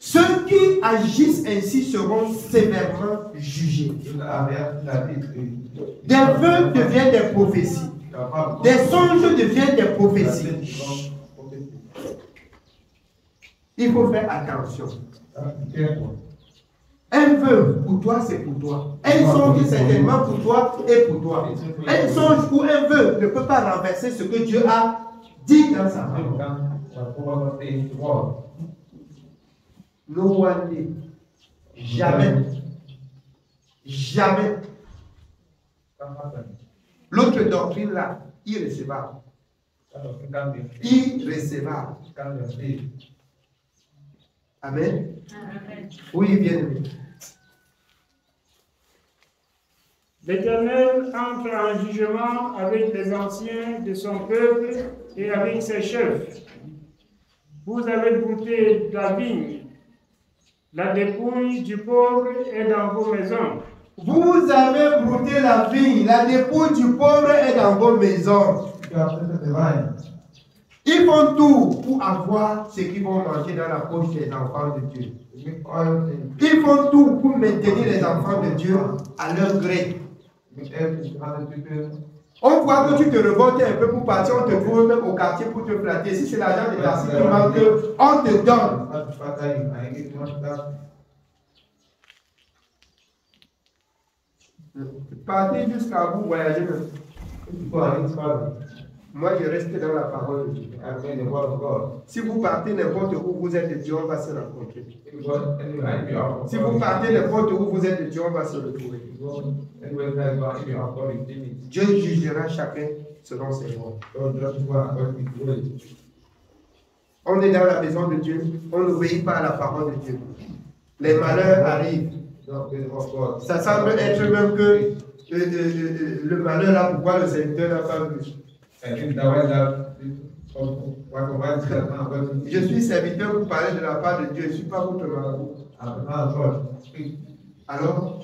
Ceux qui agissent ainsi seront sévèrement jugés. Des vœux deviennent des prophéties. Des songes deviennent des prophéties. Il faut faire attention. Un vœu pour toi, c'est pour toi. Un songe, certainement pour toi et pour toi. Un songe ou un vœu ne peut pas renverser ce que Dieu a dit dans sa parole. No one day. Jamais. Jamais. L'autre doctrine là, irrécevable. Irrécevable. Amen. Oui, bien aimé. L'Éternel entre en jugement avec les anciens de son peuple et avec ses chefs. Vous avez goûté de la vigne. La dépouille du pauvre est dans vos maisons. Vous avez brouté la vigne, la dépouille du pauvre est dans vos maisons. Ils font tout pour avoir ce qu'ils vont manger dans la poche des enfants de Dieu. Ils font tout pour maintenir les enfants de Dieu à leur gré. On voit que tu te revoltes un peu pour partir, on te trouve même au quartier pour te flatter. Si c'est l'argent de ta qui manque, on te donne. Partez jusqu'à vous voyager même. Moi, je reste dans la parole de Dieu. Si vous partez n'importe où vous êtes de Dieu, on va se rencontrer. Si vous partez n'importe où vous êtes de Dieu, on va se retrouver. Dieu jugera chacun selon ses voies. On est dans la maison de Dieu, on n'obéit pas à la parole de Dieu. Les malheurs arrivent. Ça semble être même que le malheur là, pourquoi le Seigneur n'a pas vu. Je suis serviteur pour parler de la part de Dieu, je ne suis pas votre marabout. Alors,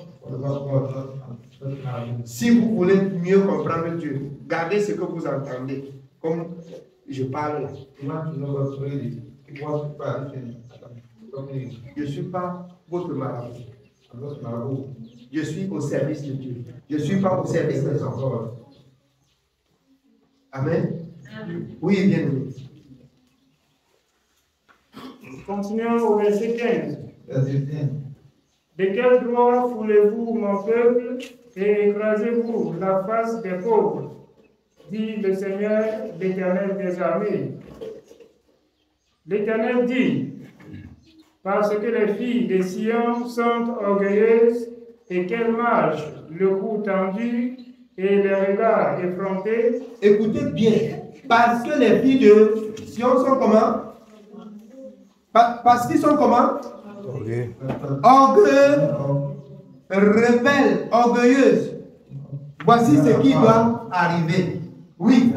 si vous voulez mieux comprendre Dieu, gardez ce que vous entendez. Comme je parle là. Je ne suis pas votre marabout. Je suis au service de Dieu. Je ne suis pas au service des hommes. Amen. Oui, bien aimé. Continuons au verset 15. Verset 15. De quel droit foulez-vous mon peuple et écrasez-vous la face des pauvres, dit le Seigneur, l'Éternel des armées. L'Éternel dit, parce que les filles de Sion sont orgueilleuses et qu'elles marchent le cou tendu et les regards effrontés. Écoutez bien, parce que les filles de Sion sont comment? Parce qu'ils sont comment? Orgueilleux, rebelles, orgueilleuses. Voici ce qui doit arriver. Oui.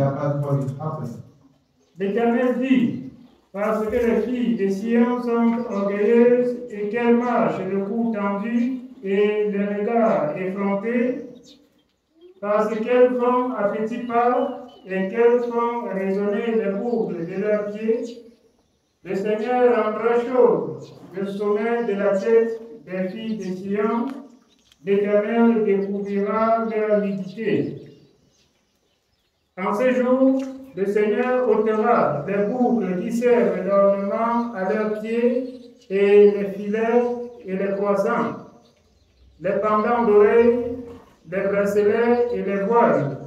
L'Éternel dit, parce que les filles de Sion sont orgueilleuses et qu'elles marchent le cou tendu et les regards effrontés, parce qu'elles font à petits pas et qu'elles font résonner les boucles de leurs pieds, le Seigneur rendra chaud le sommet de la tête des filles de Sion, l'Éternel découvrira leur nudité. En ces jours, le Seigneur ôtera les boucles qui servent d'ornement à leurs pieds et les filets et les croissants, les pendants d'oreilles, les bracelets et les voiles,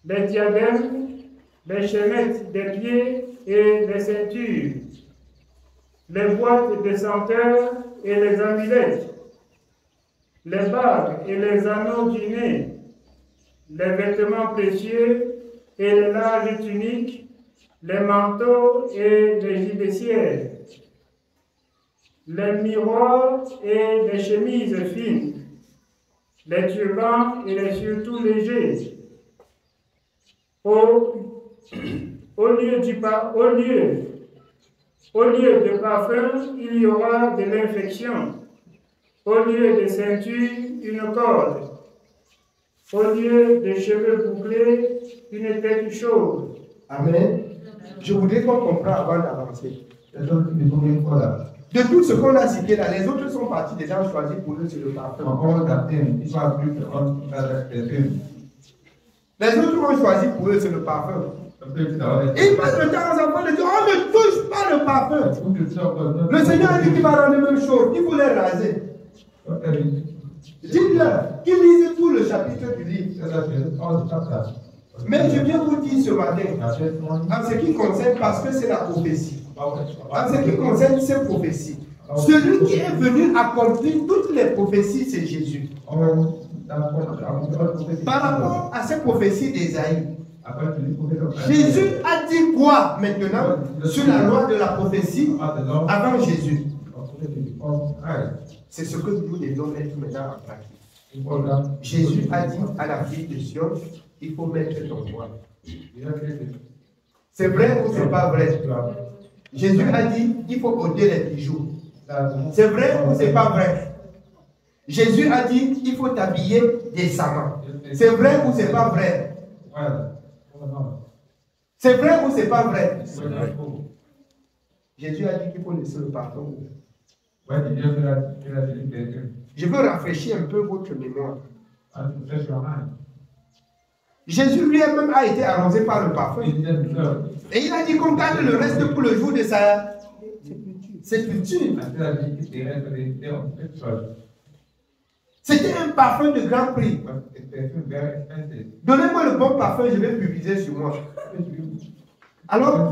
les diadèmes, les chaînettes des pieds et les ceintures, les boîtes de senteurs et les amulettes, les bagues et les anneaux du nez, les vêtements précieux et les larges tuniques, les manteaux et les gibecières, les miroirs et les chemises fines, les turbans et les surtouts légers. Au lieu de parfum, il y aura de l'infection. Au lieu de ceinture, une corde. Au lieu de cheveux bouclés, une tête chaude. Amen. Je voudrais qu'on comprenne avant d'avancer. De tout ce qu'on a cité là, les autres sont partis, les gens choisis pour eux, c'est le parfum. Les autres ont choisi pour eux, c'est le parfum. Ils passent le temps aux enfants de dire, on ne touche pas le parfum. Le Seigneur a dit qu'il va rendre la même chose, il faut les raser. Dites-leur qu'ils lisent tout le chapitre du livre. Mais je viens vous dire ce matin, en ce qui concerne, parce que c'est la prophétie, en ce qui concerne ces prophéties, celui qui est venu accomplir toutes les prophéties, c'est Jésus. Par rapport à ces prophéties d'Ésaïe, Jésus a dit quoi maintenant sur la loi de la prophétie avant Jésus? C'est ce que nous devons mettre maintenant en pratique. Jésus a dit à la fille de Sion, il faut mettre ton voile. C'est vrai ou c'est pas vrai? Jésus a dit, il faut ôter les bijoux. C'est vrai ou c'est pas vrai? Jésus a dit, il faut t'habiller décemment. C'est vrai ou c'est pas vrai? C'est vrai ou c'est pas vrai? Jésus a dit qu'il faut laisser le pardon. Je veux rafraîchir un peu votre mémoire. Jésus lui-même a été arrosé par le parfum. Et il a dit qu'on garde le reste pour le jour de sa sépulture. C'était un parfum de grand prix. Donnez-moi le bon parfum, je vais publier sur moi. Alors,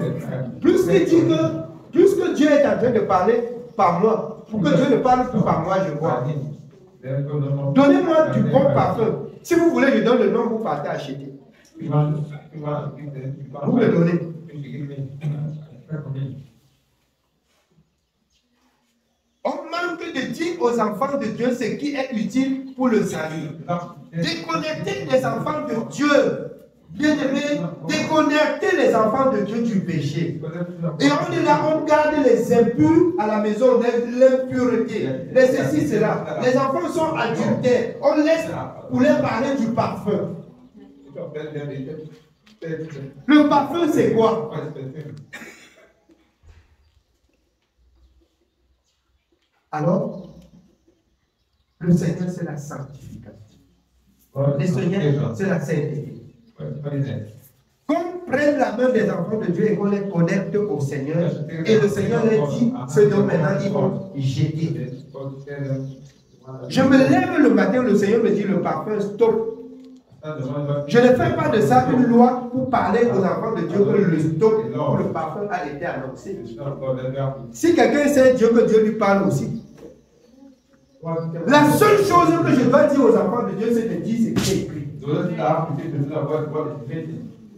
plus que Dieu est en train de parler par moi, pour que Dieu ne parle plus par moi, je vois. Donnez-moi du bon parfum. Si vous voulez, je donne le nom, vous partez acheter. Vous me donnez. On manque de dire aux enfants de Dieu ce qui est utile pour le salut. Déconnecter les enfants de Dieu. Bien-aimés, déconnecter les enfants de Dieu du péché. Et on est là, on garde les impurs à la maison, l'impureté. Les ceci, cela. Les enfants sont adultères. On laisse pour leur parler du parfum. Le parfum, c'est quoi? Alors, le Seigneur, c'est la sanctification. Le Seigneur, c'est la sainteté. qu'on prenne la main des enfants de Dieu et qu'on les connecte au Seigneur. Et le Seigneur leur dit, ce dont maintenant ils vont jeter. Je me lève le matin, le Seigneur me dit, le parfum, stop. Je ne fais pas de ça une loi pour parler aux enfants de Dieu que le stop pour le parfum a été annoncé. Si quelqu'un sait Dieu, que Dieu lui parle aussi. La seule chose que je dois dire aux enfants de Dieu, c'est de dire ce qui est écrit.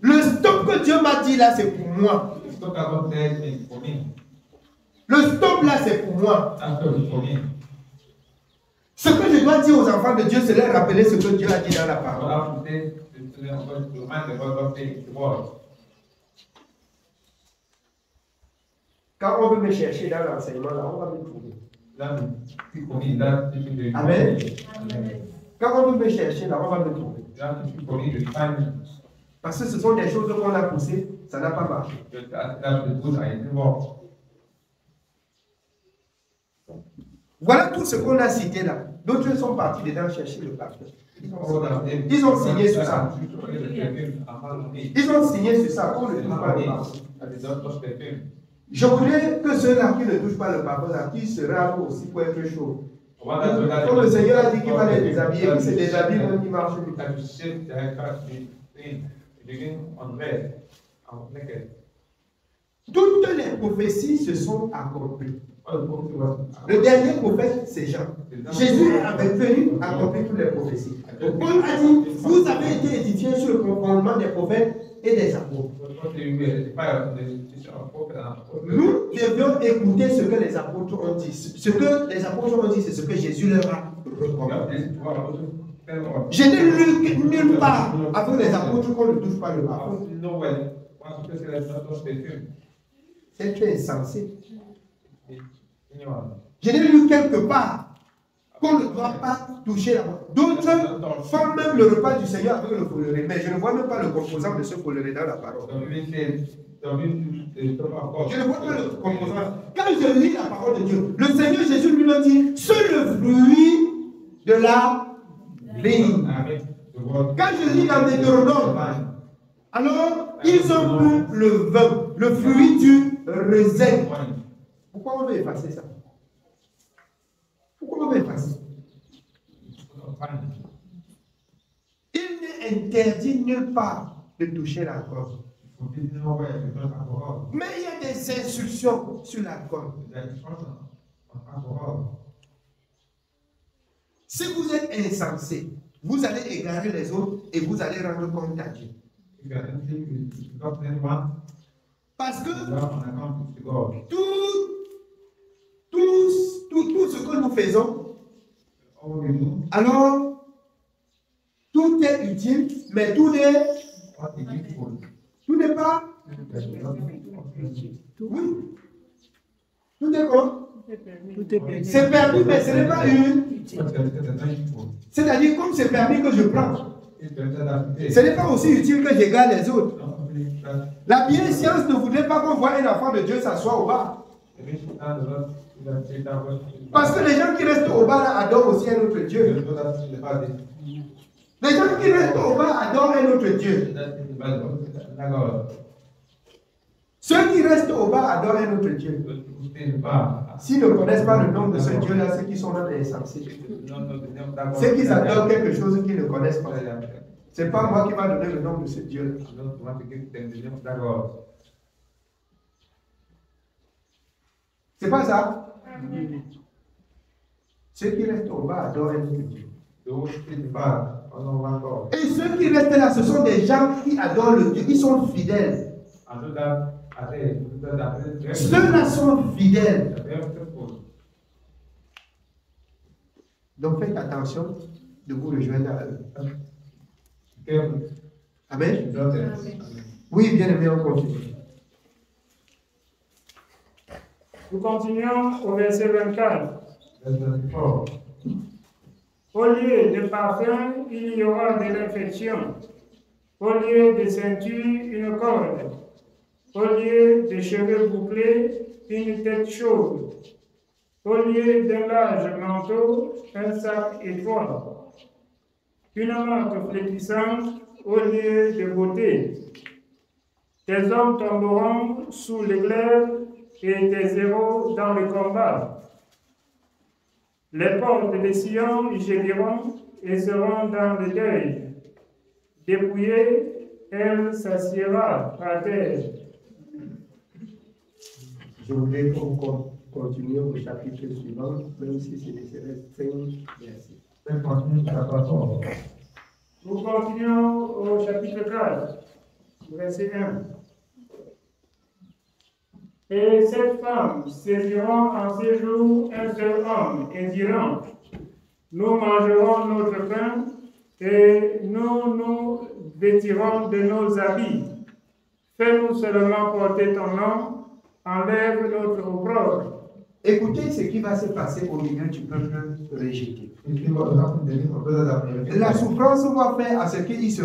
Le stop que Dieu m'a dit là, c'est pour moi. Le stop là, c'est pour moi. Ce que je dois dire aux enfants de Dieu, c'est leur rappeler ce que Dieu a dit dans la parole. Quand on veut me chercher dans l'enseignement, là, on va me trouver. Amen. Quand on veut me chercher, là, on va me trouver. Parce que ce sont des choses qu'on a poussées, ça n'a pas marché. Voilà tout ce qu'on a cité là. D'autres sont partis dedans chercher le parfum. Ils ont signé sur ça. Ils ont signé sur ça. On ne touche pas le parfum. Je voudrais que ceux-là qui ne touchent pas le parfum, là, qui se ravent aussi pour être chaud. Comme le Seigneur a dit qu'il va les déshabiller, il se déshabille même qui marche. Toutes les prophéties se sont accomplies. Le dernier prophète, c'est Jean. Jésus avait venu accomplir toutes les prophéties. Paul a dit, vous avez été édifiés sur le fondement des prophètes et des apôtres. Nous devions écouter ce que les apôtres ont dit. Ce que les apôtres ont dit, c'est ce que Jésus leur a recommandé. Je n'ai lu nulle part avec les apôtres qu'on ne touche pas le parfum. C'est insensé. Je l'ai lu quelque part qu'on ne doit pas toucher la voix. D'autres font même le repas du Seigneur avec le folleré, mais je ne vois même pas le composant de ce folleré dans la parole. Je ne vois pas le composant. Quand je lis la parole de Dieu, le Seigneur Jésus lui a dit, c'est le fruit de la vigne. Quand je lis dans Deutéronome, alors ils ont bu le vin, le fruit du raisin. Pourquoi on veut effacer ça? Pourquoi on veut effacer? Il n'est interdit nulle part de toucher l'alcool. Mais il y a des instructions sur l'alcool. Si vous êtes insensé, vous allez égarer les autres et vous allez rendre compte à Dieu. Parce que tout ce que nous faisons, alors tout est utile, mais tout n'est pas. Oui. Tout est quoi? C'est permis, mais ce n'est pas une. C'est-à-dire, comme c'est permis que je prends, ce n'est pas aussi utile que j'égale les autres. La bienséance ne voudrait pas qu'on voit un enfant de Dieu s'asseoir au bar. Parce que les gens qui restent au bar là, adorent aussi un autre Dieu. Les gens qui restent au bar adorent un autre Dieu. Ceux qui restent au bar adorent un autre Dieu. S'ils ne connaissent pas le nom de ce Dieu-là, ceux qui sont là insensés. Ceux qui adorent quelque chose qu'ils ne connaissent pas. Ce n'est pas moi qui va donner le nom de ce Dieu. C'est pas ça? Ceux qui restent au bas adorent un autre Dieu. Et ceux qui restent là, ce sont des gens qui adorent le Dieu, qui sont fidèles. Ceux-là sont fidèles. Donc faites attention de vous rejoindre à eux. Amen. Oui, bien aimé, on continue. Nous continuons au verset 24. Au lieu de parfum, il y aura de l'infection. Au lieu de ceinture, une corde. Au lieu de cheveux bouclés, une tête chaude. Au lieu d'un large manteau, un sac étroit. Une marque flétrissante au lieu de beauté. Tes hommes tomberont sous les glaives et tes héros dans le combat. Les portes de Sion gémiront et seront dans le deuil. Dépouillée, elle s'assiera par terre. Je voudrais qu'on continue au chapitre suivant, même si c'est nécessaire. 5 versets. Nous continuons au chapitre 4, verset 1. Et cette femme saisiront en ces jours un seul homme et diront, nous mangerons notre pain et nous nous vêtirons de nos habits. Fais-nous seulement porter ton nom, enlève notre opprobre. Écoutez ce qui va se passer au milieu du peuple rejeté. La souffrance va faire à ce qu'ils se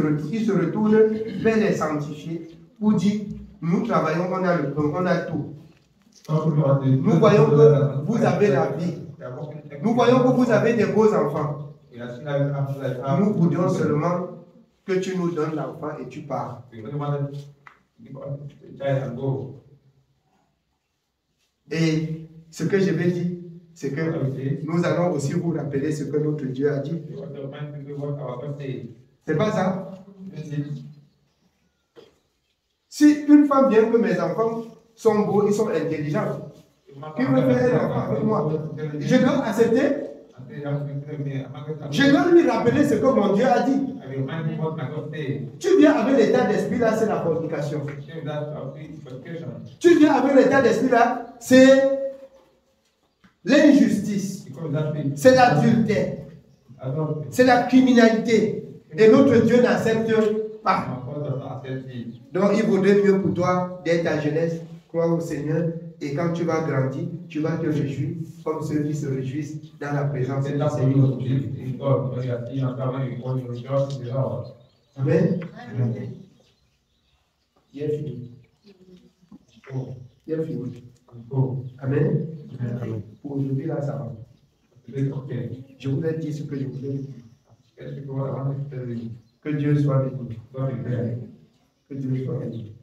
retournent vers les sanctifiés pour dire, nous travaillons, on a le pain, on a tout. Nous voyons que vous avez la vie. Nous voyons que vous avez des beaux enfants. Nous voudrions seulement que tu nous donnes l'enfant et tu pars. Et ce que je vais dire, c'est que nous allons aussi vous rappeler ce que notre Dieu a dit. C'est pas ça? Si une femme vient que mes enfants sont beaux, ils sont intelligents, qui veut faire un enfant avec moi? Je dois accepter. Je dois lui rappeler ce que mon Dieu a dit. Tu viens avec l'état d'esprit là, c'est la fornication. Tu viens avec l'état d'esprit là, c'est l'injustice, c'est l'adultère, c'est la criminalité. Et notre Dieu n'accepte pas. Donc il vaudrait mieux pour toi dès ta jeunesse, croire au Seigneur, et quand tu vas grandir, tu vas te réjouir comme ceux qui se réjouissent dans la présence du Seigneur. Amen. Il est fini. Il est fini. Amen. Pour aujourd'hui, là, ça va. Je voulais dire ce que je voulais dire. Que Dieu soit béni. Que Dieu soit béni.